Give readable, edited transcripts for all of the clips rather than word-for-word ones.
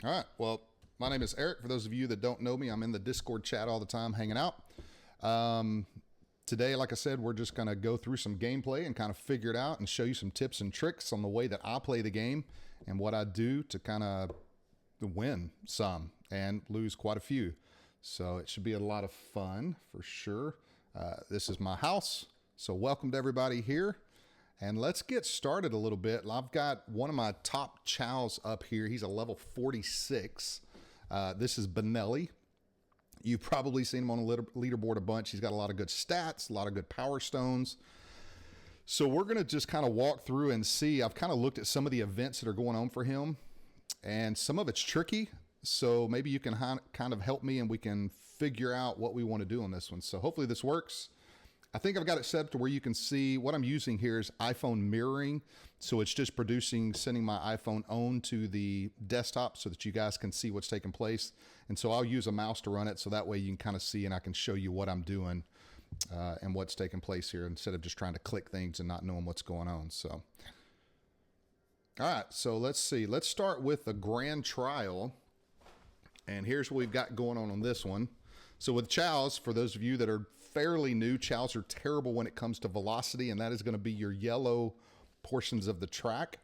All right. Well, my name is Eric. For those of you that don't know me, I'm in the Discord chat all the time hanging out. Today, like I said, we're just going to go through some gameplay and kind of figure it out and show you some tips and tricks on the way that I play the game and what I do to kind of win some and lose quite a few. So it should be a lot of fun for sure. This is my house. So welcome to everybody here. And let's get started a little bit. I've got one of my top chows up here. He's a level 46. This is Benelli. You've probably seen him on a leaderboard a bunch. He's got a lot of good stats, a lot of good power stones. So we're going to just kind of walk through and see. I've kind of looked at some of the events that are going on for him, and some of it's tricky. So maybe you can kind of help me and we can figure out what we want to do on this one. So hopefully this works. I think I've got it set up to where you can see what I'm using here is iPhone mirroring. So it's just sending my iPhone on to the desktop so that you guys can see what's taking place. And so I'll use a mouse to run it so that way you can kind of see and I can show you what I'm doing and what's taking place here instead of just trying to click things and not knowing what's going on. So, all right, so let's see. Let's start with the grand trial. And here's what we've got going on this one. So with chows, for those of you that are fairly new, chows are terrible when it comes to velocity, and that is going to be your yellow portions of the track.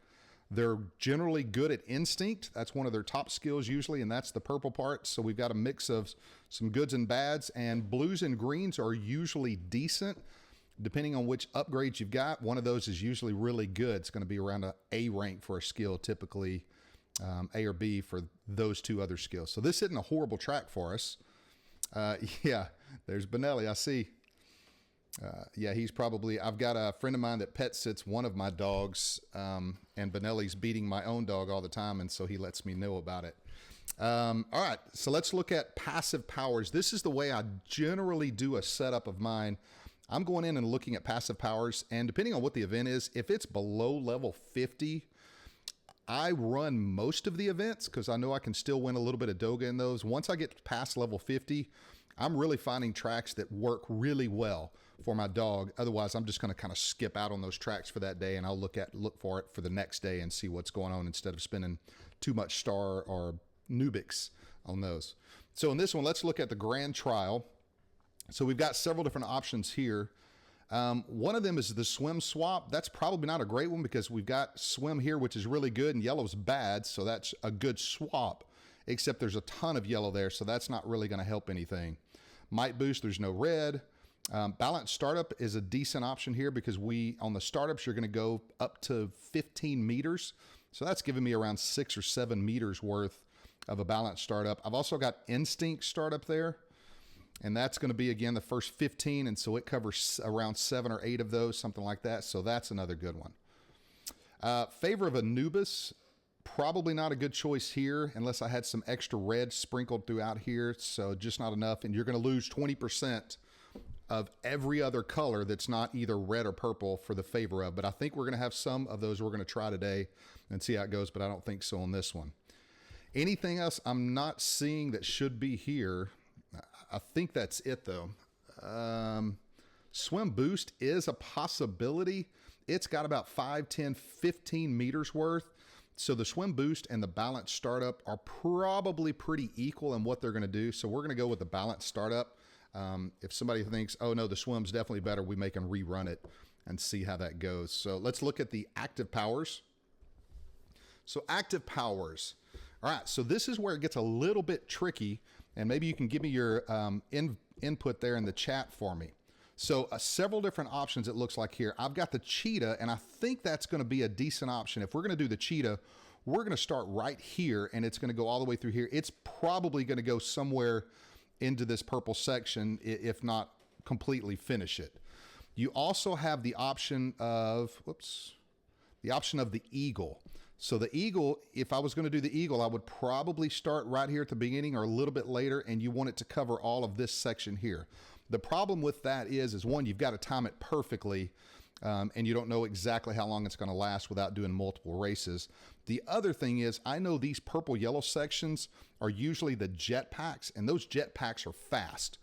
They're generally good at instinct. That's one of their top skills usually, and that's the purple part. So we've got a mix of some goods and bads, and blues and greens are usually decent. Depending on which upgrades you've got, one of those is usually really good. It's going to be around an A rank for a skill, typically A or B for those two other skills. So this isn't a horrible track for us. Yeah, there's Benelli. I see. Yeah, he's probably, I've got a friend of mine that pet sits one of my dogs, and Benelli's beating my own dog all the time, and so he lets me know about it. All right, so let's look at passive powers. This is the way I generally do a setup of mine. I'm going in and looking at passive powers, and depending on what the event is, if it's below level 50, I run most of the events because I know I can still win a little bit of DOGA in those. Once I get past level 50, I'm really finding tracks that work really well for my dog. Otherwise, I'm just going to kind of skip out on those tracks for that day, and I'll look for it for the next day and see what's going on instead of spending too much star or Nubix on those. So in this one, let's look at the grand trial. So we've got several different options here. One of them is the swim swap. That's probably not a great one because we've got swim here, which is really good, and yellow's bad. So that's a good swap, except there's a ton of yellow there. So that's not really going to help anything. Might boost, there's no red. Balanced startup is a decent option here because on the startups, you're going to go up to 15 meters. So that's giving me around 6 or 7 meters worth of a balanced startup. I've also got instinct startup there. And that's going to be, again, the first 15. And so it covers around 7 or 8 of those, something like that. So that's another good one. Favor of Anubis, probably not a good choice here unless I had some extra red sprinkled throughout here. So just not enough. And you're going to lose 20% of every other color that's not either red or purple for the favor of. But I think we're going to have some of those we're going to try today and see how it goes. But I don't think so on this one. Anything else I'm not seeing that should be here? I think that's it though. Swim boost is a possibility. It's got about 5, 10, 15 meters worth. So the swim boost and the balanced startup are probably pretty equal in what they're going to do. So we're going to go with the balanced startup. If somebody thinks, oh no, the swim's definitely better, we make them rerun it and see how that goes. So let's look at the active powers. So active powers. All right, so this is where it gets a little bit tricky, and maybe you can give me your input there in the chat for me. So several different options it looks like here. I've got the cheetah, and I think that's going to be a decent option. If we're going to do the cheetah, we're going to start right here, and it's going to go all the way through here. It's probably going to go somewhere into this purple section, if not completely finish it. You also have the option of, the eagle. So the eagle, if I was going to do the eagle, I would probably start right here at the beginning or a little bit later, and you want it to cover all of this section here. The problem with that is one, you've got to time it perfectly, and you don't know exactly how long it's going to last without doing multiple races. The other thing is, I know these purple-yellow sections are usually the jet packs, and those jet packs are fast.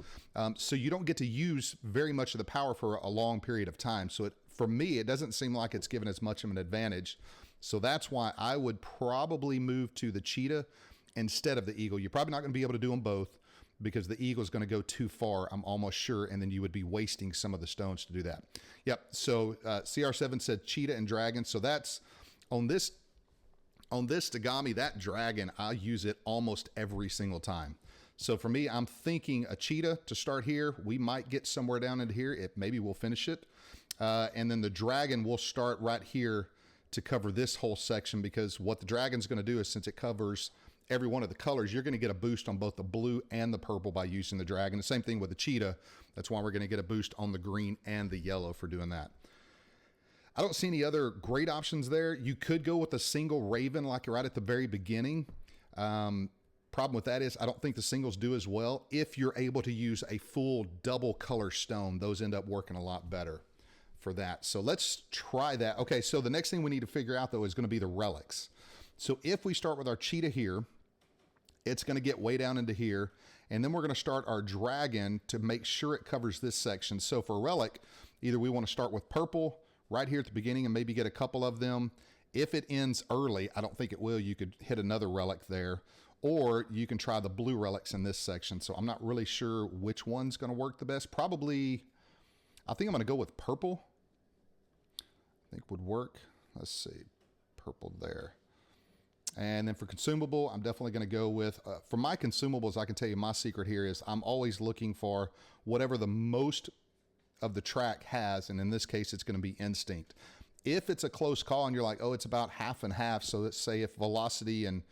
So you don't get to use very much of the power for a long period of time. So for me, it doesn't seem like it's given as much of an advantage. So that's why I would probably move to the cheetah instead of the eagle. You're probably not going to be able to do them both because the eagle is going to go too far, I'm almost sure, and then you would be wasting some of the stones to do that. Yep, so CR7 said cheetah and dragon, so that's on this DOGAMÍ, that dragon, I use it almost every single time. So for me, I'm thinking a cheetah to start here. We might get somewhere down into here. Maybe we'll finish it. And then the dragon will start right here to cover this whole section, because what the dragon's going to do is, since it covers every one of the colors, you're going to get a boost on both the blue and the purple by using the dragon. The same thing with the cheetah. That's why we're going to get a boost on the green and the yellow for doing that. I don't see any other great options there. You could go with a single raven like right at the very beginning. Problem with that is I don't think the singles do as well. If you're able to use a full double color stone, those end up working a lot better for that. So let's try that. Okay, so the next thing we need to figure out though is going to be the relics. So if we start with our cheetah here, it's going to get way down into here, and then we're going to start our dragon to make sure it covers this section. So for a relic, either we want to start with purple right here at the beginning and maybe get a couple of them. If it ends early, I don't think it will, you could hit another relic there, or you can try the blue relics in this section. So I'm not really sure which one's going to work the best. Probably, I think I'm going to go with purple. I think would work. Let's see, purple there. And then for consumable, I'm definitely going to go with, for my consumables, I can tell you my secret here is I'm always looking for whatever the most of the track has, and in this case, it's going to be instinct. If it's a close call and you're like, oh, it's about half and half, so let's say if velocity and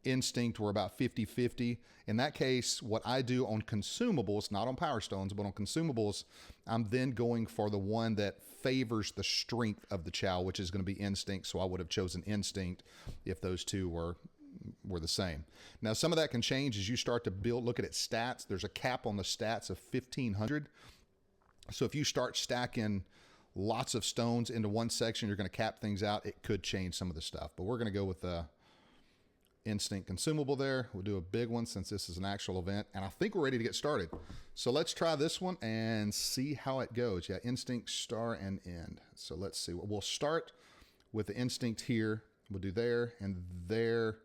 instinct were about 50-50, in that case, what I do on consumables, not on power stones, but on consumables, I'm then going for the one that favors the strength of the chow, which is going to be instinct. So I would have chosen instinct if those two were the same. Now, some of that can change as you start to build. Look at its stats. There's a cap on the stats of 1,500. So if you start stacking lots of stones into one section, you're going to cap things out. It could change some of the stuff, but we're going to go with the instinct consumable there. We'll do a big one since this is an actual event, and I think we're ready to get started. So let's try this one and see how it goes. Yeah, instinct, star, and end. So let's see. We'll start with the instinct here. We'll do there and there.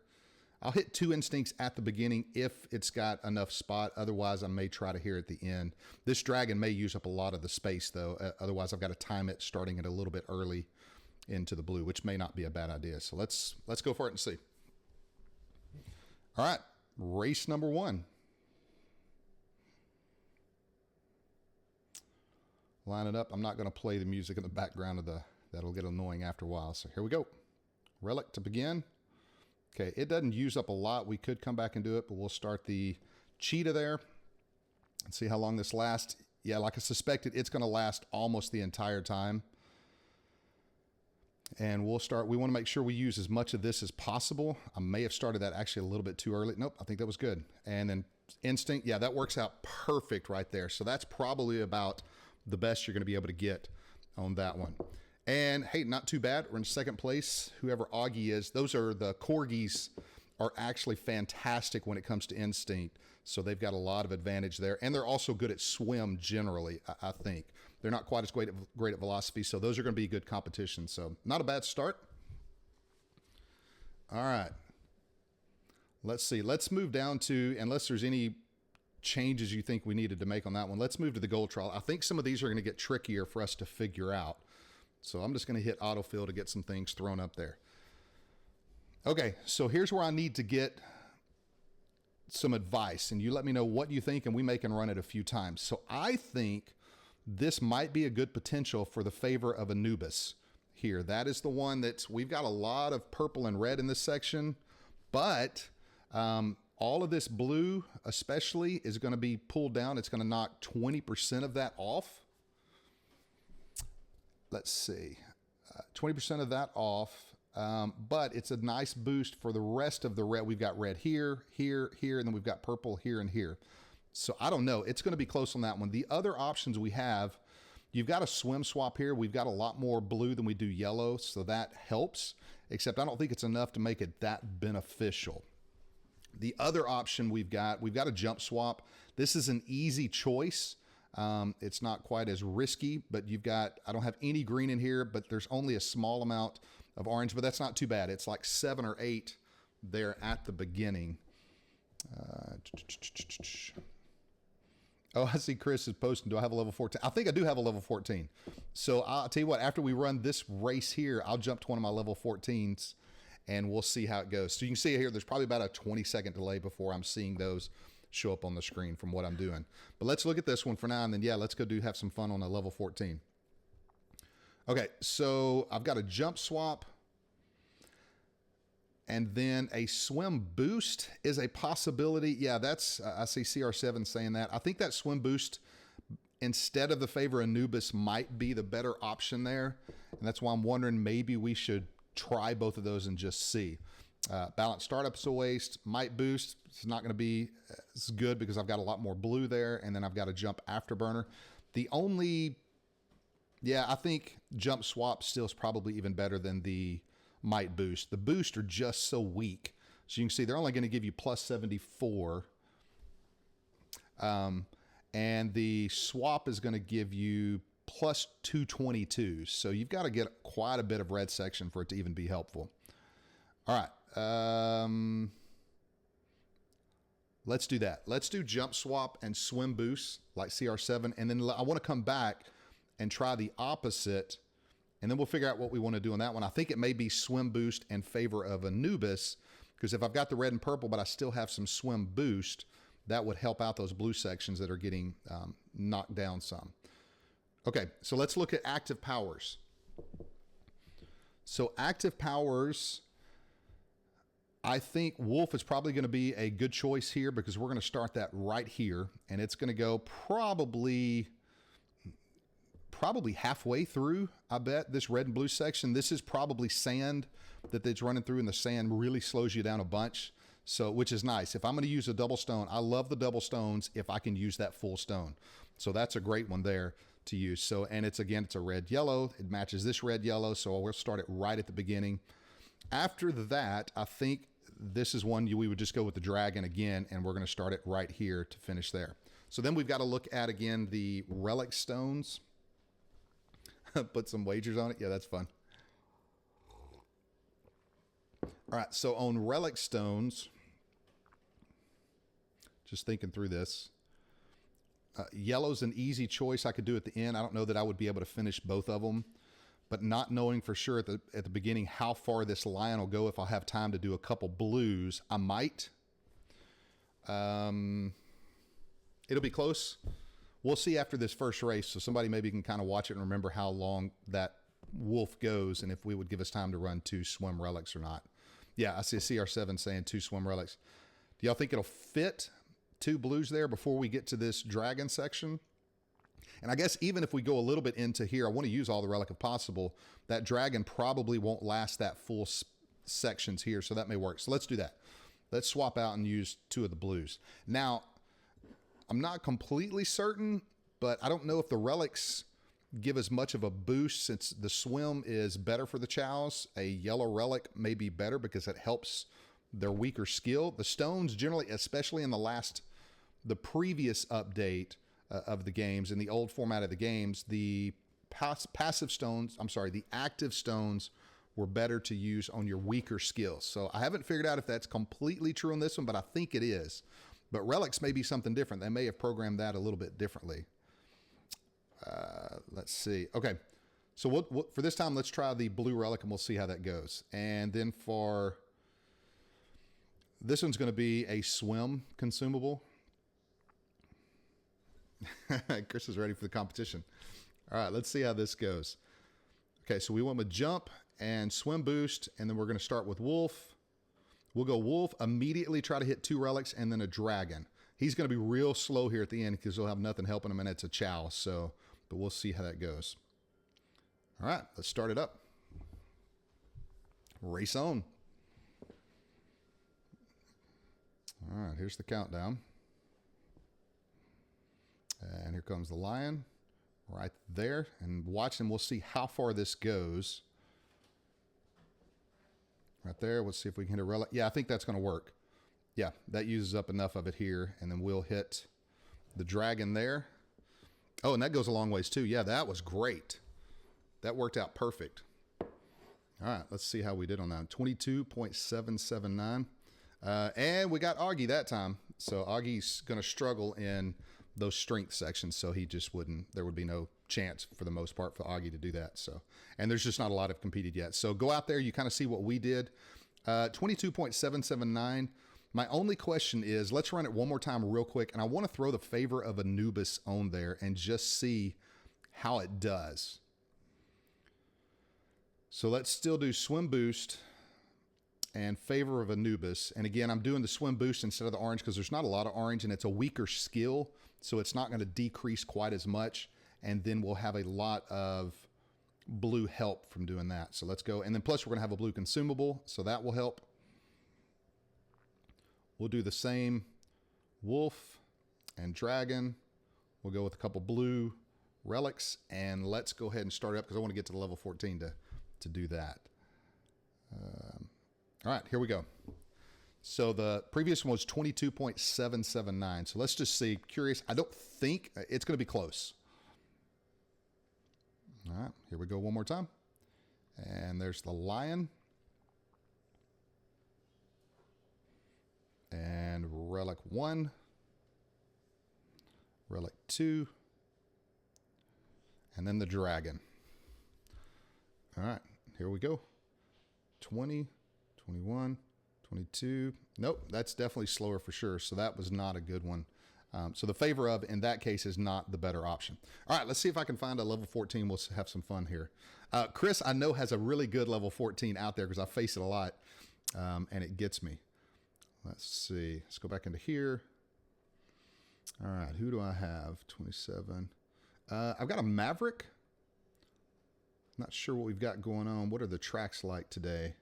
I'll hit 2 instincts at the beginning if it's got enough spot. Otherwise, I may try to here at the end. This dragon may use up a lot of the space though. Otherwise, I've got to time it starting it a little bit early into the blue, which may not be a bad idea. So let's go for it and see. All right, race number 1. Line it up. I'm not going to play the music in the background of that'll get annoying after a while. So here we go. Relic to begin. Okay, it doesn't use up a lot. We could come back and do it, but we'll start the cheetah there and see how long this lasts. Yeah, like I suspected, it's going to last almost the entire time. And we'll start, we want to make sure we use as much of this as possible. I may have started that actually a little bit too early. Nope, I think that was good. And then instinct, yeah, that works out perfect right there. So that's probably about the best you're going to be able to get on that one. And hey, not too bad. We're in second place. Whoever Augie is, those are the corgis, are actually fantastic when it comes to instinct. So they've got a lot of advantage there. And they're also good at swim generally, I think. They're not quite as great at velocity, so those are going to be good competition. So not a bad start. All right. Let's see. Let's move down to, unless there's any changes you think we needed to make on that one, let's move to the gold trial. I think some of these are going to get trickier for us to figure out. So I'm just going to hit autofill to get some things thrown up there. Okay, so here's where I need to get some advice, and you let me know what you think, and we may can run it a few times. So I think this might be a good potential for the favor of Anubis here. That is the one that's, we've got a lot of purple and red in this section, but all of this blue especially is going to be pulled down. It's going to knock 20% of that off. Let's see, 20% of that off, but it's a nice boost for the rest of the red. We've got red here, here, here, and then we've got purple here and here. So I don't know. It's going to be close on that one. The other options we have, you've got a swim swap here. We've got a lot more blue than we do yellow, so that helps, except I don't think it's enough to make it that beneficial. The other option we've got a jump swap. This is an easy choice. It's not quite as risky, but you've got, I don't have any green in here, but there's only a small amount of orange, but that's not too bad. It's like 7 or 8 there at the beginning. Oh, I see Chris is posting. Do I have a level 14? I think I do have a level 14. So I'll tell you what, after we run this race here, I'll jump to one of my level 14s and we'll see how it goes. So you can see here, there's probably about a 20-second delay before I'm seeing those show up on the screen from what I'm doing. But let's look at this one for now, and then, yeah, let's go have some fun on a level 14. Okay, so I've got a jump swap. And then a swim boost is a possibility. Yeah, that's, I see CR7 saying that. I think that swim boost, instead of the favor Anubis, might be the better option there. And that's why I'm wondering maybe we should try both of those and just see. Balance startup's a waste. Might boost. It's not going to be as good because I've got a lot more blue there. And then I've got a jump afterburner. The only, yeah, I think jump swap still is probably even better than the might boost. The boost are just so weak. So you can see they're only going to give you plus 74. And the swap is going to give you plus 222. So you've got to get quite a bit of red section for it to even be helpful. All right. Let's do that. Let's do jump swap and swim boost like CR7. And then I want to come back and try the opposite. And then we'll figure out what we want to do on that one. I think it may be swim boost in favor of Anubis, because if I've got the red and purple, but I still have some swim boost, that would help out those blue sections that are getting knocked down some. Okay, so let's look at active powers. So active powers, I think Wolf is probably going to be a good choice here because we're going to start that right here. And it's going to go probably halfway through, I bet, this red and blue section. This is probably sand that it's running through, and the sand really slows you down a bunch. So, which is nice. If I'm going to use a double stone, I love the double stones if I can use that full stone. So that's a great one there to use. So, and it's, again, it's a red yellow. It matches this red yellow. So we'll start it right at the beginning. After that, I think this is one we would just go with the dragon again, and we're going to start it right here to finish there. So then we've got to look at, again, the relic stones. Put some wagers on it. Yeah, that's fun. All right, so on relic stones, just thinking through this, yellow's an easy choice I could do at the end. I don't know that I would be able to finish both of them, but not knowing for sure at the beginning how far this line will go, if I'll have time to do a couple blues, I might. It'll be close. We'll see after this first race, so somebody maybe can kind of watch it and remember how long that wolf goes and if we would give us time to run 2 swim relics or not. Yeah, I see a CR7 saying 2 swim relics. Do y'all think it'll fit 2 blues there before we get to this dragon section? And I guess even if we go a little bit into here, I want to use all the relic if possible. That dragon probably won't last that full sections here, so that may work. So let's do that. Let's swap out and use 2 of the blues. Now, I'm not completely certain, but I don't know if the relics give as much of a boost since the swim is better for the chows. A yellow relic may be better because it helps their weaker skill. The stones generally, especially in the previous update of the games, in the old format of the games, the passive stones, the active stones were better to use on your weaker skills. So I haven't figured out if that's completely true on this one, but I think it is. But relics may be something different. They may have programmed that a little bit differently. Let's see. Okay, so for this time, let's try the blue relic and we'll see how that goes. And then for this one's going to be a swim consumable. Chris is ready for the competition. All right, let's see how this goes. Okay, so we went with jump and swim boost, and then we're going to start with wolf. We'll go wolf, immediately try to hit 2 relics, and then a dragon. He's going to be real slow here at the end because he'll have nothing helping him, and it's a chow. So, but we'll see how that goes. All right, let's start it up. Race on. All right, here's the countdown. And here comes the lion right there. And watch, and we'll see how far this goes. Right there. Let's see if we can hit a relic. Yeah, I think that's going to work. Yeah, that uses up enough of it here. And then we'll hit the dragon there. Oh, and that goes a long ways too. Yeah, that was great. That worked out perfect. All right, let's see how we did on that. 22.779. And we got Augie that time. So Augie's going to struggle in those strength sections. So he just wouldn't, there would be no chance for the most part for Augie to do that. So, and there's just not a lot of competed yet. So go out there, you kind of see what we did. 22.779. My only question is, let's run it one more time real quick. And I want to throw the favor of Anubis on there and just see how it does. So let's still do swim boost and favor of Anubis. And again, I'm doing the swim boost instead of the orange because there's not a lot of orange and it's a weaker skill. So it's not going to decrease quite as much. And then we'll have a lot of blue help from doing that. So let's go. And then plus we're going to have a blue consumable. So that will help. We'll do the same wolf and dragon. We'll go with a couple blue relics and let's go ahead and start it up because I want to get to the level 14 to do that. All right, here we go. So the previous one was 22.779. So let's just see. Curious. I don't think it's going to be close. All right, here we go one more time. And there's the lion. And relic 1. Relic 2. And then the dragon. All right, here we go. 20, 21, 22. Nope, that's definitely slower for sure. So that was not a good one. So the favor of, in that case, is not the better option. All right, let's see if I can find a level 14. We'll have some fun here. Chris, I know, has a really good level 14 out there because I face it a lot, and it gets me. Let's see. Let's go back into here. All right, who do I have? 27. I've got a Maverick. Not sure what we've got going on. What are the tracks like today?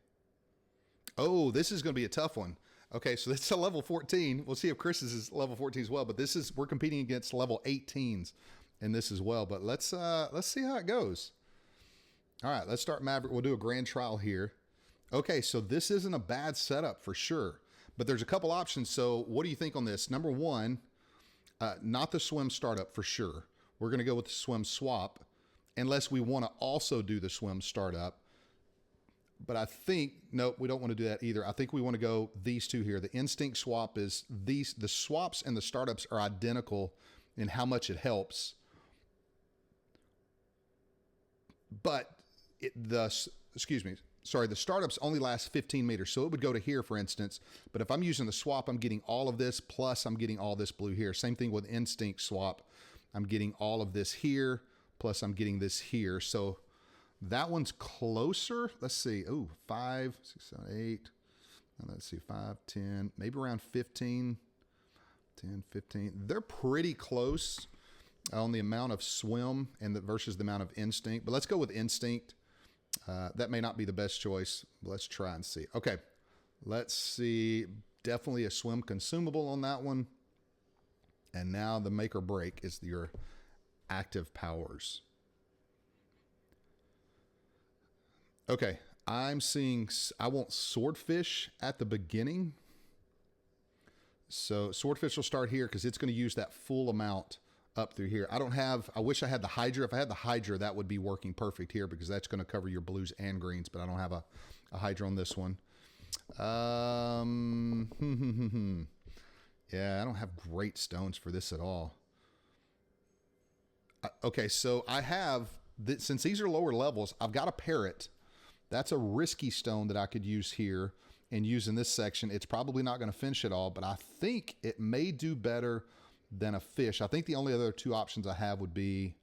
Oh, this is going to be a tough one. Okay, so it's a level 14. We'll see if Chris's is level 14 as well, but this is, we're competing against level 18s in this as well. But let's see how it goes. All right, let's start Maverick. We'll do a grand trial here. Okay, so this isn't a bad setup for sure, but there's a couple options. So what do you think on this? Number one, not the swim startup for sure. We're going to go with the swim swap unless we want to also do the swim startup. But I think, nope, we don't want to do that either. I think we want to go these two here. The instinct swap is the swaps and the startups are identical in how much it helps. But the startups only last 15 meters. So it would go to here, for instance. But if I'm using the swap, I'm getting all of this, plus I'm getting all this blue here. Same thing with instinct swap. I'm getting all of this here, plus I'm getting this here. So that one's closer. Let's see. Oh, 5, 6, 7, 8. Let's see. 5, 10, maybe around 15. 10, 15. They're pretty close on the amount of swim and versus the amount of instinct. But let's go with instinct. That may not be the best choice. But let's try and see. Okay. Let's see. Definitely a swim consumable on that one. And now the make or break is your active powers. Okay, I'm seeing, I want swordfish at the beginning. So swordfish will start here because it's going to use that full amount up through here. I wish I had the Hydra. If I had the Hydra, that would be working perfect here because that's going to cover your blues and greens, but I don't have a Hydra on this one. Yeah, I don't have great stones for this at all. Okay, so I have, since these are lower levels, I've got a parrot. That's a risky stone that I could use here and use in this section. It's probably not going to finish it all, but I think it may do better than a fish. I think the only other two options I have would be,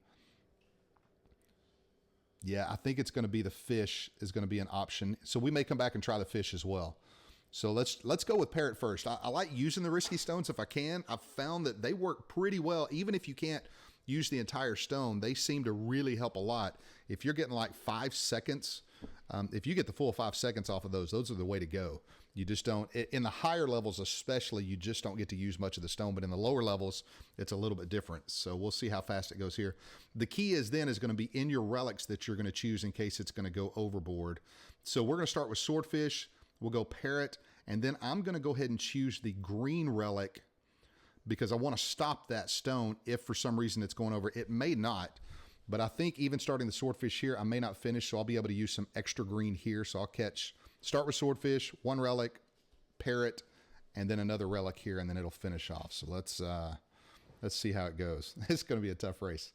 yeah, I think it's going to be the fish is going to be an option. So we may come back and try the fish as well. So let's go with parrot first. I like using the risky stones if I can. I've found that they work pretty well. Even if you can't use the entire stone, they seem to really help a lot. If you're getting like 5 seconds, if you get the full 5 seconds off of those are the way to go. You just don't, in the higher levels especially, you just don't get to use much of the stone, but in the lower levels, it's a little bit different. So we'll see how fast it goes here. The key is going to be in your relics that you're going to choose in case it's going to go overboard. So we're going to start with swordfish. We'll go parrot, and then I'm going to go ahead and choose the green relic because I want to stop that stone if for some reason it's going over. It may not, but I think even starting the swordfish here, I may not finish, so I'll be able to use some extra green here. So I'll start with swordfish, one relic, parrot, and then another relic here, and then it'll finish off. So let's see how it goes. It's going to be a tough race.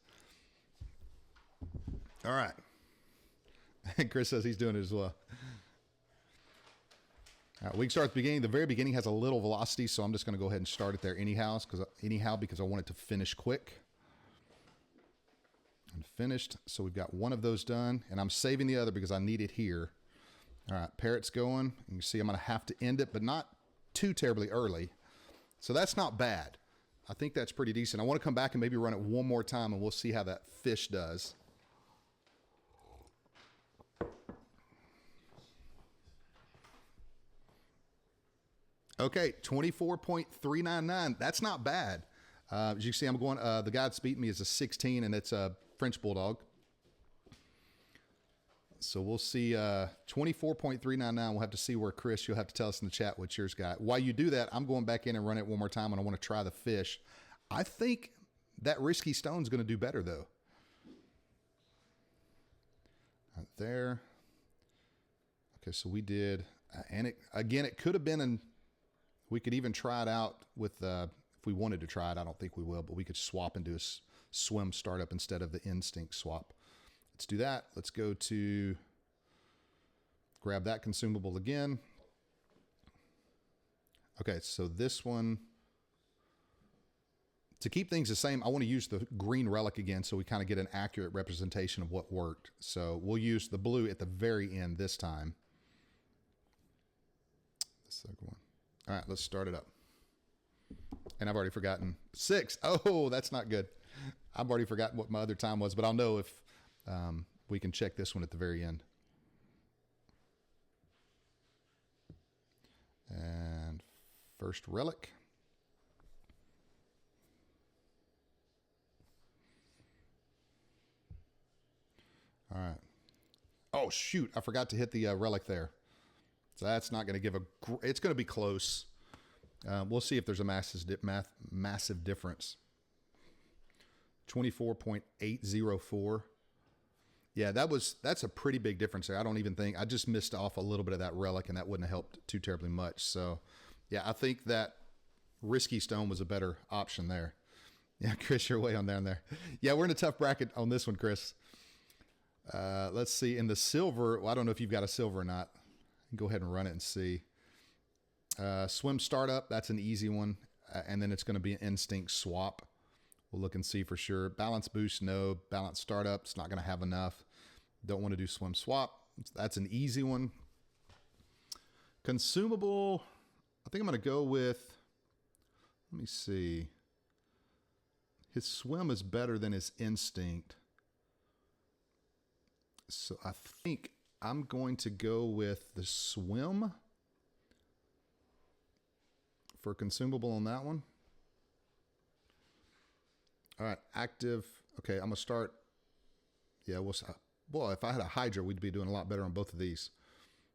All right. Chris says he's doing it as well. All right, we can start at the beginning. The very beginning has a little velocity, so I'm just going to go ahead and start it there anyhow because I want it to finish quick. And finished. So we've got one of those done, and I'm saving the other because I need it here. All right, parrot's going. You can see I'm going to have to end it, but not too terribly early. So that's not bad. I think that's pretty decent. I want to come back and maybe run it one more time, and we'll see how that fish does. Okay, 24.399. That's not bad. As you see, I'm going, the guy that's beating me is a 16, and it's a French Bulldog. So we'll see 24.399. We'll have to see where Chris, you'll have to tell us in the chat what yours got. While you do that, I'm going back in and run it one more time, and I want to try the fish. I think that Risky Stone's going to do better, though. Right there. Okay, so we did, and it could have been we could even try it out with, if we wanted to try it, I don't think we will, but we could swap and do a swim startup instead of the instinct swap. Let's do that. Let's go to grab that consumable again. Okay, so this one, to keep things the same, I want to use the green relic again so we kind of get an accurate representation of what worked. So we'll use the blue at the very end this time. The second one. All right, let's start it up. And I've already forgotten. 6. Oh, that's not good. I've already forgotten what my other time was, but I'll know if we can check this one at the very end. And first relic. All right. Oh, shoot. I forgot to hit the relic there. So that's not going to give it's going to be close. We'll see if there's a massive difference. 24.804. Yeah, that's a pretty big difference there. I just missed off a little bit of that relic, and that wouldn't have helped too terribly much. So yeah, I think that Risky Stone was a better option there. Yeah, Chris, you're way on down there. Yeah, we're in a tough bracket on this one, Chris. Let's see. In the silver, well, I don't know if you've got a silver or not. Go ahead and run it and see. Swim startup, that's an easy one. And then it's going to be an instinct swap. We'll look and see for sure. Balance boost, no. Balance startup, it's not going to have enough. Don't want to do swim swap. That's an easy one. Consumable, I think I'm going to go with, let me see. His swim is better than his instinct. So I think I'm going to go with the swim for consumable on that one. All right, active. Okay, I'm going to start. Yeah, well, if I had a Hydra, we'd be doing a lot better on both of these.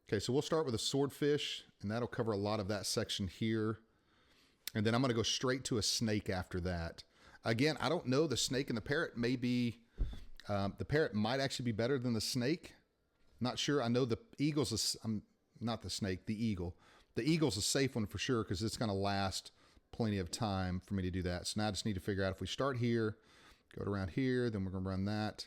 Okay, so we'll start with a swordfish, and that'll cover a lot of that section here. And then I'm going to go straight to a snake after that. Again, I don't know. The snake and the parrot may be, the parrot might actually be better than the snake. Not sure. I know the eagle's, not the snake, the eagle. The eagle's a safe one for sure because it's going to last plenty of time for me to do that. So now I just need to figure out if we start here, go around here, then we're going to run that.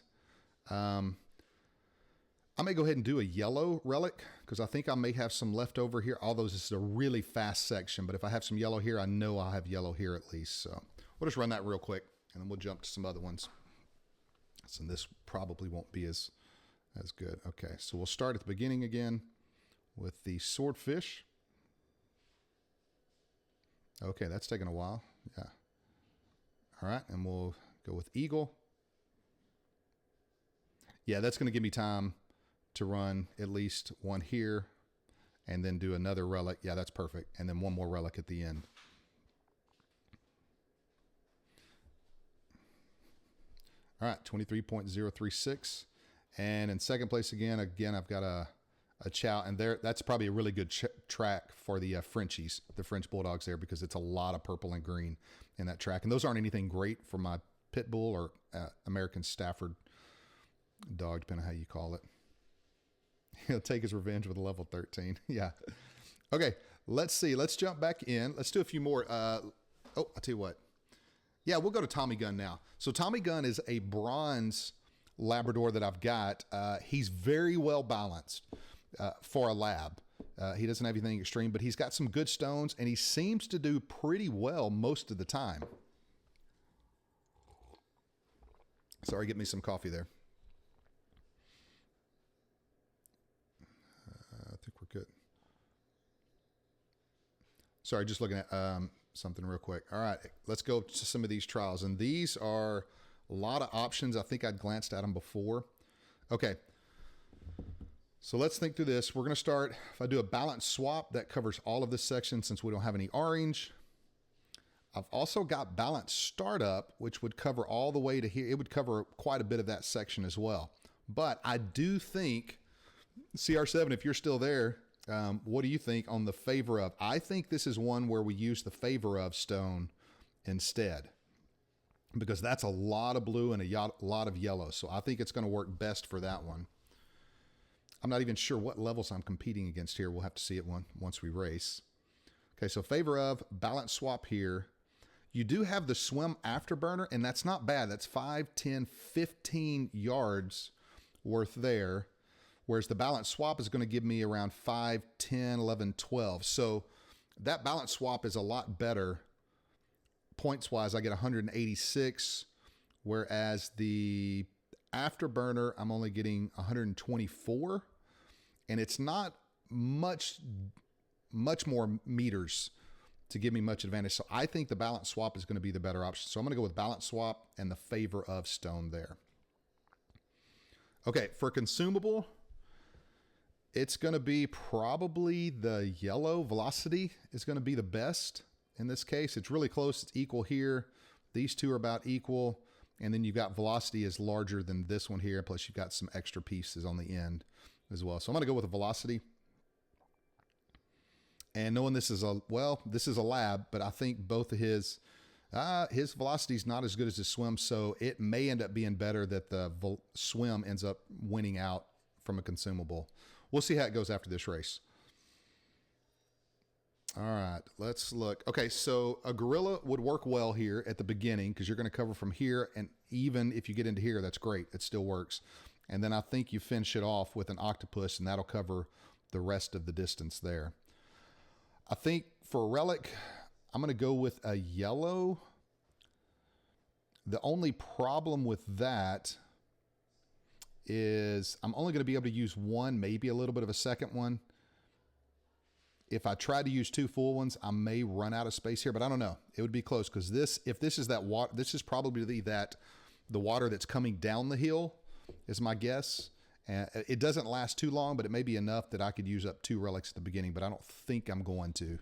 I may go ahead and do a yellow relic because I think I may have some left over here. Although this is a really fast section, but if I have some yellow here, I know I'll have yellow here at least. So we'll just run that real quick and then we'll jump to some other ones. So this probably won't be as good. Okay, so we'll start at the beginning again with the swordfish. Okay, that's taking a while. Yeah. All right, and we'll go with eagle. Yeah, that's going to give me time to run at least one here and then do another relic. Yeah, that's perfect. And then one more relic at the end. All right, 23.036. And in second place again, I've got a chow, and that's probably a really good track for the Frenchies, the French Bulldogs there, because it's a lot of purple and green in that track. And those aren't anything great for my pit bull or American Stafford dog, depending on how you call it. He'll take his revenge with a level 13. Yeah. Okay, let's see. Let's jump back in. Let's do a few more. Oh, I'll tell you what. Yeah, we'll go to Tommy Gun now. So Tommy Gun is a bronze Labrador that I've got. He's very well balanced for a lab. He doesn't have anything extreme, but he's got some good stones, and he seems to do pretty well most of the time. Sorry, get me some coffee there. I think we're good. Sorry, just looking at something real quick. All right, let's go to some of these trials. And these are a lot of options. I think I'd glanced at them before. Okay, so let's think through this. We're going to start, if I do a balance swap, that covers all of this section since we don't have any orange. I've also got balance startup, which would cover all the way to here. It would cover quite a bit of that section as well. But I do think, CR7, if you're still there, what do you think on the favor of? I think this is one where we use the favor of stone instead, because that's a lot of blue and a lot of yellow. So I think it's going to work best for that one. I'm not even sure what levels I'm competing against here. We'll have to see it once we race. Okay, so favor of, balance swap here. You do have the swim afterburner, and that's not bad. That's 5, 10, 15 yards worth there. Whereas the balance swap is going to give me around 5, 10, 11, 12. So that balance swap is a lot better. Points-wise, I get 186, whereas the afterburner, I'm only getting 124. And it's not much more meters to give me much advantage. So I think the balance swap is going to be the better option. So I'm going to go with balance swap and the favor of stone there. Okay, for consumable, it's going to be probably the yellow. Velocity is going to be the best in this case. It's really close. It's equal here. These two are about equal. And then you've got velocity is larger than this one here. Plus you've got some extra pieces on the end as well. So I'm going to go with a velocity. And knowing this is this is a lab, but I think both of his velocity is not as good as his swim. So it may end up being better that the swim ends up winning out from a consumable. We'll see how it goes after this race. All right, let's look. Okay, so a gorilla would work well here at the beginning because you're going to cover from here, and even if you get into here, that's great. It still works. And then I think you finish it off with an octopus, and that'll cover the rest of the distance there. I think for a relic, I'm going to go with a yellow. The only problem with that is I'm only going to be able to use one, maybe a little bit of a second one. If I try to use two full ones, I may run out of space here, but I don't know. It would be close because if this is that water, this is probably the water that's coming down the hill is my guess. And it doesn't last too long, but it may be enough that I could use up 2 relics at the beginning, but I don't think I'm going to.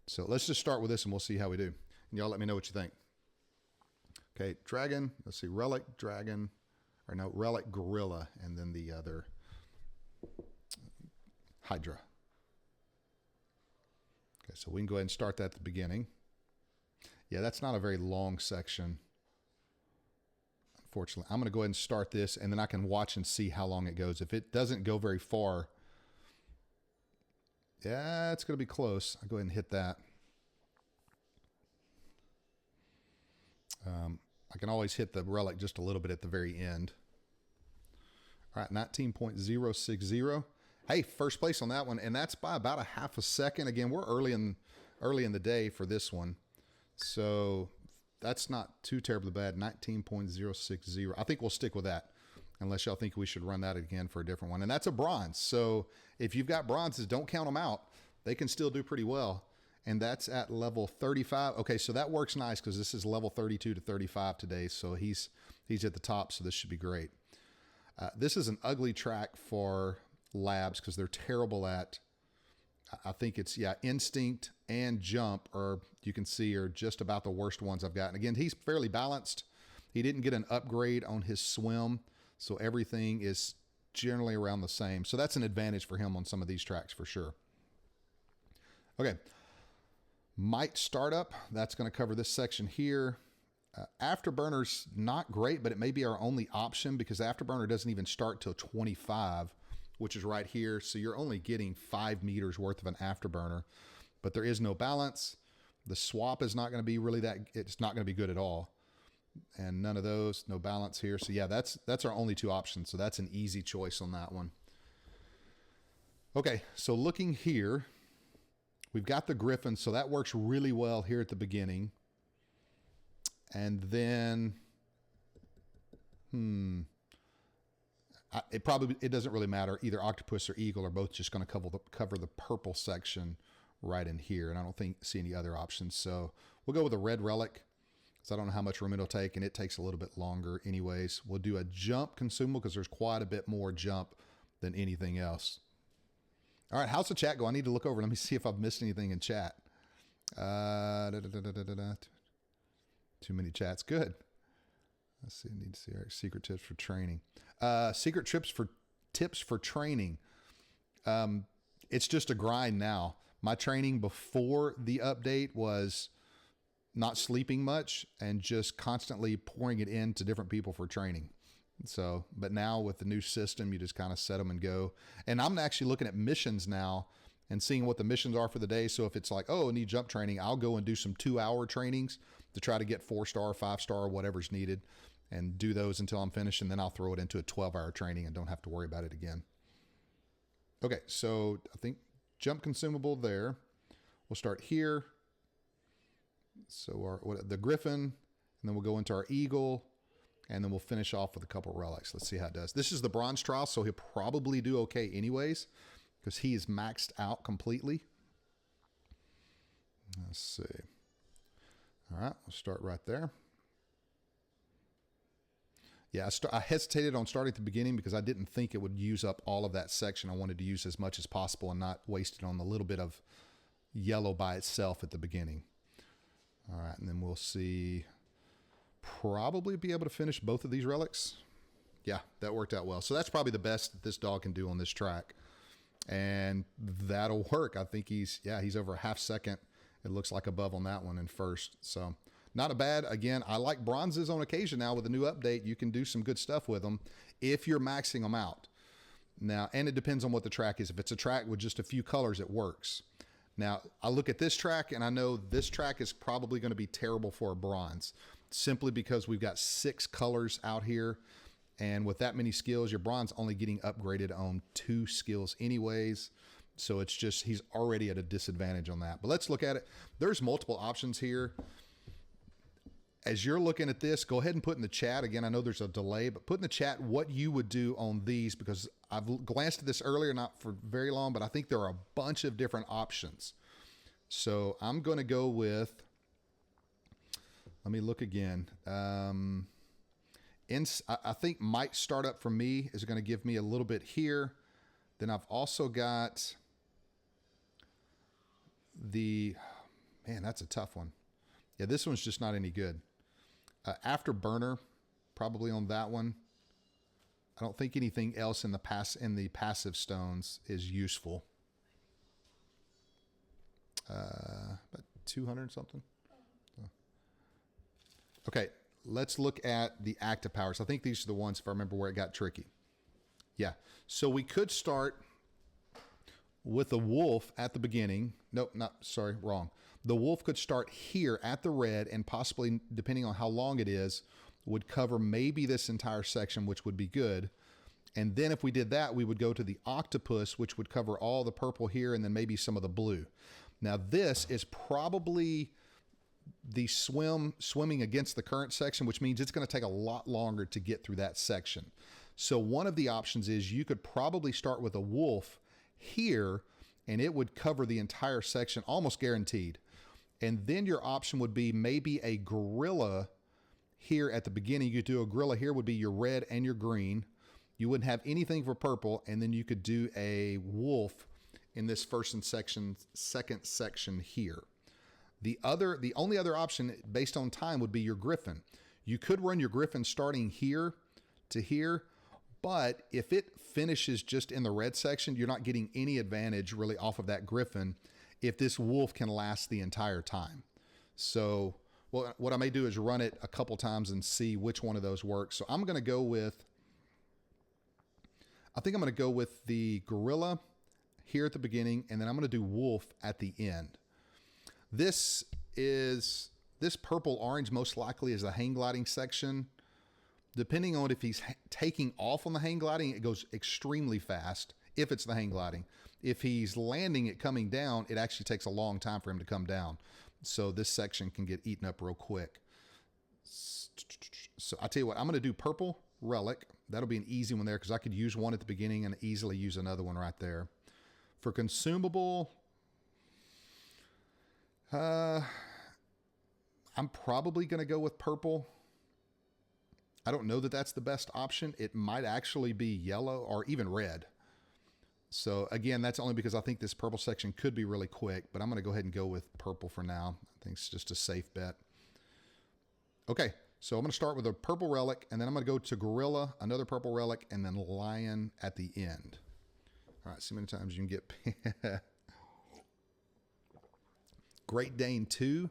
So let's just start with this and we'll see how we do. And y'all let me know what you think. Okay, dragon, let's see, relic, dragon, or no, relic, gorilla, and then the other hydra. Okay, so we can go ahead and start that at the beginning. Yeah, that's not a very long section. Unfortunately, I'm going to go ahead and start this, and then I can watch and see how long it goes. If it doesn't go very far, yeah, it's going to be close. I'll go ahead and hit that. I can always hit the relic just a little bit at the very end. All right, 19.060. Hey, first place on that one, and that's by about a half a second. Again, we're early in the day for this one, so that's not too terribly bad. 19.060. I think we'll stick with that, unless y'all think we should run that again for a different one. And that's a bronze. So if you've got bronzes, don't count them out. They can still do pretty well. And that's at level 35. Okay, so that works nice because this is level 32 to 35 today. So he's at the top, so this should be great. This is an ugly track for labs because they're terrible at, I think it's, yeah, instinct and jump, or you can see are just about the worst ones I've gotten. Again, he's fairly balanced. He didn't get an upgrade on his swim, so everything is generally around the same. So that's an advantage for him on some of these tracks for sure. Okay. Might startup, that's going to cover this section here. Afterburner's not great, but it may be our only option because Afterburner doesn't even start till 25, which is right here. So you're only getting 5 meters worth of an Afterburner. but there is no balance. The swap is not going to be really it's not going to be good at all. And none of those, no balance here. So yeah, that's our only two options. So that's an easy choice on that one. Okay, so looking here, we've got the Griffin, so that works really well here at the beginning. And then, it doesn't really matter. Either octopus or eagle are both just going to cover the purple section right in here. And I don't see any other options. So we'll go with a red relic. So I don't know how much room it'll take, and it takes a little bit longer anyways. We'll do a jump consumable because there's quite a bit more jump than anything else. All right, how's the chat go? I need to look over. Let me see if I've missed anything in chat. Too many chats. Good. Let's see. I need to see our secret tips for training. Secret tips for training. It's just a grind now. My training before the update was not sleeping much and just constantly pouring it into different people for training. So, but now with the new system, you just kind of set them and go. And I'm actually looking at missions now and seeing what the missions are for the day. So if it's like, oh, I need jump training, I'll go and do some 2-hour trainings to try to get 4-star, 5-star, whatever's needed, and do those until I'm finished. And then I'll throw it into a 12-hour training and don't have to worry about it again. Okay, so I think jump consumable there. We'll start here. So the Griffin, and then we'll go into our Eagle, and then we'll finish off with a couple relics. Let's see how it does. This is the bronze trial, so he'll probably do okay anyways, because he is maxed out completely. Let's see. All right, we'll start right there. Yeah, I hesitated on starting at the beginning because I didn't think it would use up all of that section. I wanted to use as much as possible and not waste it on the little bit of yellow by itself at the beginning. All right, and then we'll see, probably be able to finish both of these relics. Yeah, that worked out well. So that's probably the best that this dog can do on this track. And that'll work. I think he's over a half second, it looks like, above on that one in first. So not a bad. Again, I like bronzes on occasion now with the new update. You can do some good stuff with them if you're maxing them out. Now, and it depends on what the track is. If it's a track with just a few colors, it works. Now, I look at this track, and I know this track is probably going to be terrible for a bronze, simply because we've got 6 colors out here. And with that many skills, your bronze only getting upgraded on 2 skills anyways. So it's just, he's already at a disadvantage on that. But let's look at it. There's multiple options here. As you're looking at this, go ahead and put in the chat. Again, I know there's a delay, but put in the chat what you would do on these, because I've glanced at this earlier, not for very long, but I think there are a bunch of different options. So I'm going to go with, let me look again. I think might start up for me is going to give me a little bit here. Then I've also got man, that's a tough one. Yeah, this one's just not any good. Afterburner, probably on that one. I don't think anything else in the passive stones is useful. About 200 something. Okay, let's look at the active powers. I think these are the ones, if I remember, where it got tricky. Yeah, so we could start with a wolf at the beginning. Nope, sorry, wrong. The wolf could start here at the red, and possibly, depending on how long it is, would cover maybe this entire section, which would be good. And then if we did that, we would go to the octopus, which would cover all the purple here and then maybe some of the blue. Now this is probably the swimming against the current section, which means it's going to take a lot longer to get through that section. So one of the options is you could probably start with a wolf here, and it would cover the entire section, almost guaranteed. And then your option would be maybe a gorilla here at the beginning. You could do a gorilla here, would be your red and your green. You wouldn't have anything for purple, and then you could do a wolf in this second section here. The only other option based on time would be your griffin. You could run your griffin starting here to here, but if it finishes just in the red section, you're not getting any advantage really off of that griffin if this wolf can last the entire time. So what I may do is run it a couple times and see which one of those works. So I'm going to go with, I think I'm going to go with the gorilla here at the beginning, and then I'm going to do wolf at the end. This purple orange most likely is the hang gliding section. Depending on if he's taking off on the hang gliding, it goes extremely fast if it's the hang gliding. If he's landing it coming down, it actually takes a long time for him to come down. So this section can get eaten up real quick. So I tell you what, I'm going to do purple relic. That'll be an easy one there because I could use one at the beginning and easily use another one right there. For consumable, I'm probably going to go with purple. I don't know that that's the best option. It might actually be yellow or even red. So again, that's only because I think this purple section could be really quick, but I'm going to go ahead and go with purple for now. I think it's just a safe bet. Okay, so I'm going to start with a purple relic, and then I'm going to go to gorilla, another purple relic, and then lion at the end. All right, see how many times you can get. Great Dane 2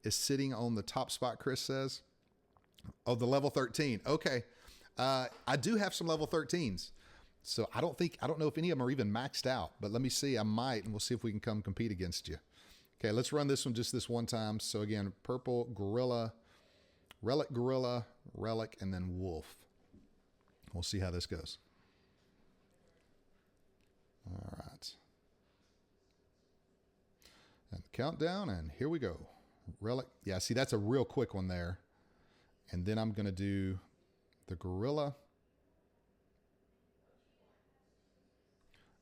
is sitting on the top spot, Chris says. Oh, the level 13. Okay. I do have some level 13s. So I don't know if any of them are even maxed out, but let me see. I might, and we'll see if we can come compete against you. Okay, let's run this one just this one time. So again, purple, gorilla, relic, and then wolf. We'll see how this goes. All right. And the countdown, and here we go. Relic. Yeah, see, that's a real quick one there. And then I'm going to do the gorilla.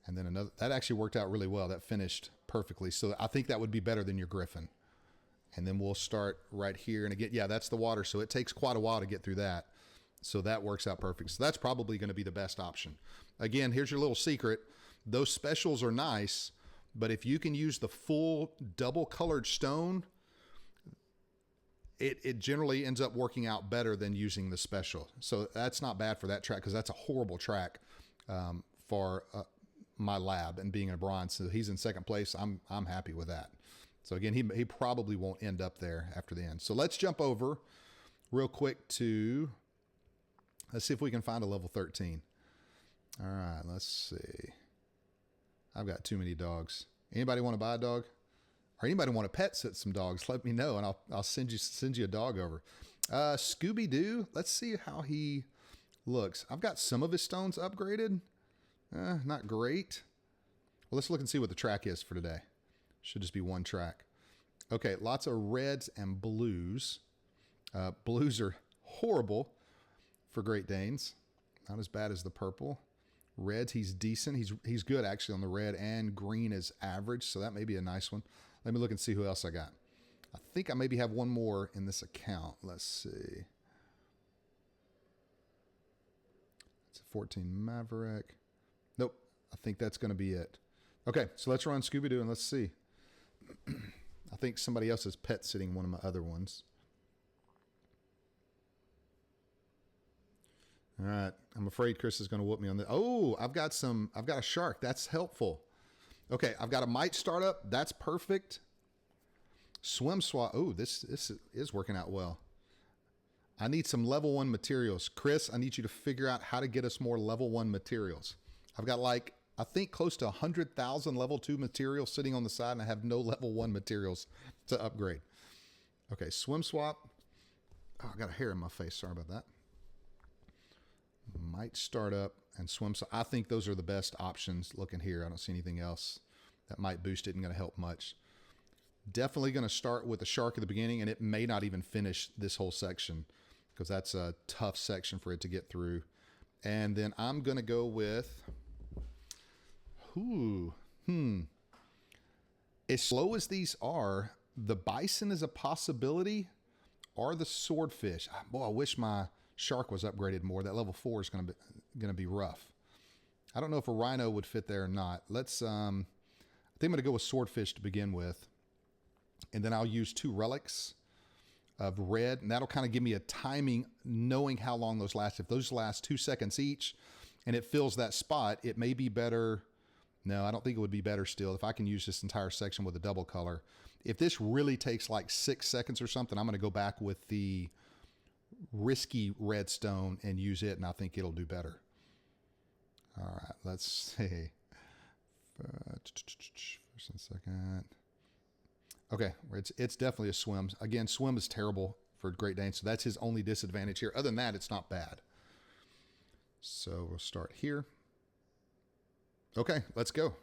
And then another. That actually worked out really well. That finished perfectly. So I think that would be better than your griffin. And then we'll start right here. And again, yeah, that's the water. So it takes quite a while to get through that. So that works out perfect. So that's probably going to be the best option. Again, here's your little secret. Those specials are nice, but if you can use the full double colored stone, it generally ends up working out better than using the special. So that's not bad for that track because that's a horrible track for my lab and being a bronze. So he's in second place. I'm happy with that. So again, he probably won't end up there after the end. So let's jump over real quick to, let's see if we can find a level 13. All right, let's see. I've got too many dogs. Anybody want to buy a dog? Or anybody want to pet sit some dogs? Let me know, and I'll send you a dog over. Scooby-Doo. Let's see how he looks. I've got some of his stones upgraded. Not great. Well, let's look and see what the track is for today. Should just be one track. Okay, lots of reds and blues. Blues are horrible for Great Danes. Not as bad as the purple. Reds, he's decent. He's good actually on the red, and green is average, so that may be a nice one. Let me look and see who else I got. I think I maybe have one more in this account. Let's see. It's a 14 Maverick. Nope. I think that's going to be it. Okay, so let's run Scooby-Doo and let's see. I think somebody else is pet sitting one of my other ones. All right. I'm afraid Chris is going to whoop me on this. Oh, I've got a shark. That's helpful. Okay, I've got a mite startup. That's perfect. Swim swap. Oh, this is working out well. I need some level 1 materials. Chris, I need you to figure out how to get us more level 1 materials. I've got I think close to 100,000 level 2 materials sitting on the side, and I have no level 1 materials to upgrade. Okay, swim swap. Oh, I got a hair in my face. Sorry about that. Mite startup and swim. So I think those are the best options looking here. I don't see anything else that might boost it and going to help much. Definitely going to start with the shark at the beginning, and it may not even finish this whole section because that's a tough section for it to get through. And then I'm going to go with, as slow as these are, the bison is a possibility, or the swordfish. Boy, I wish my shark was upgraded more. That level 4 is going to be rough. I don't know if a rhino would fit there or not. Let's I think I'm going to go with swordfish to begin with, and then I'll use 2 relics of red, and that'll kind of give me a timing, knowing how long those last. If those last 2 seconds each and it fills that spot, it may be better. No, I don't think it would be better still if I can use this entire section with a double color. If this really takes like 6 seconds or something, I'm going to go back with the risky redstone and use it, and I think it'll do better. All right, let's see. First and second. Okay, it's definitely a swim. Again, swim is terrible for Great Dane, so that's his only disadvantage here. Other than that, it's not bad. So we'll start here. Okay, let's go.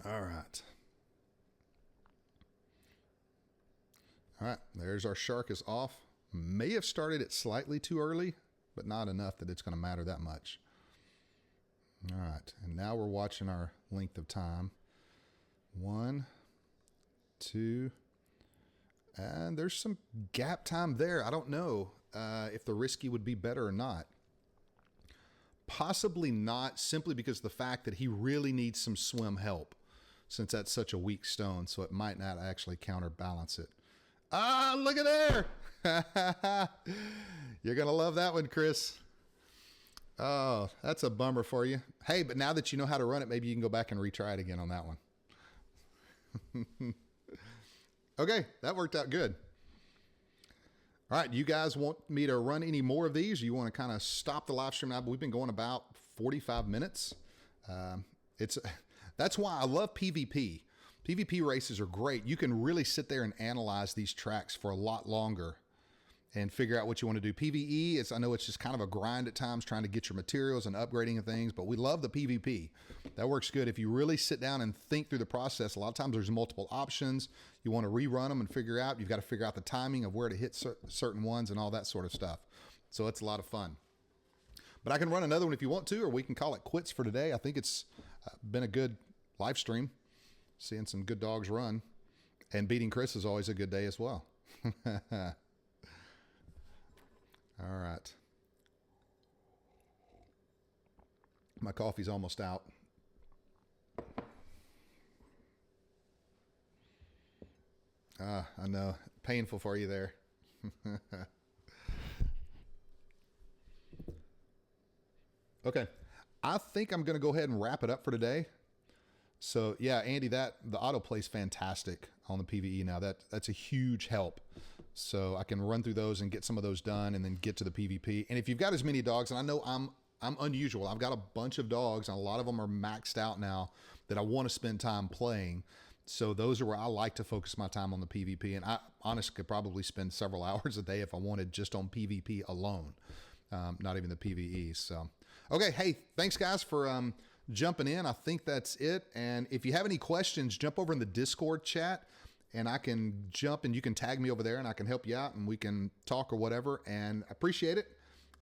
All right. All right, there's our shark is off. May have started it slightly too early, but not enough that it's going to matter that much. All right, and now we're watching our length of time. 1, 2, and there's some gap time there. I don't know if the risky would be better or not. Possibly not, simply because of the fact that he really needs some swim help, since that's such a weak stone, so it might not actually counterbalance it. Ah, look at there. You're going to love that one, Chris. Oh, that's a bummer for you. Hey, but now that you know how to run it, maybe you can go back and retry it again on that one. Okay, that worked out good. All right, you guys want me to run any more of these? Or you want to kind of stop the live stream now? We've been going about 45 minutes. That's why I love PvP. PvP races are great. You can really sit there and analyze these tracks for a lot longer and figure out what you want to do. PvE, I know it's just kind of a grind at times trying to get your materials and upgrading and things, but we love the PvP. That works good. If you really sit down and think through the process, a lot of times there's multiple options. You want to rerun them and figure out, you've got to figure out the timing of where to hit certain ones and all that sort of stuff. So it's a lot of fun. But I can run another one if you want to, or we can call it quits for today. I think it's been a good live stream. Seeing some good dogs run, and beating Chris is always a good day as well. All right. My coffee's almost out. I know. Painful for you there. Okay. I think I'm going to go ahead and wrap it up for today. So yeah, Andy, the autoplay's fantastic on the PvE now. That's a huge help. So I can run through those and get some of those done and then get to the PvP. And if you've got as many dogs, and I know I'm unusual. I've got a bunch of dogs and a lot of them are maxed out now that I want to spend time playing. So those are where I like to focus my time on the PvP. And I honestly could probably spend several hours a day if I wanted just on PvP alone. Not even the PvE. So, okay. Hey, thanks guys for, jumping in. I think that's it. And if you have any questions, jump over in the Discord chat and I can jump and you can tag me over there and I can help you out and we can talk or whatever. And I appreciate it.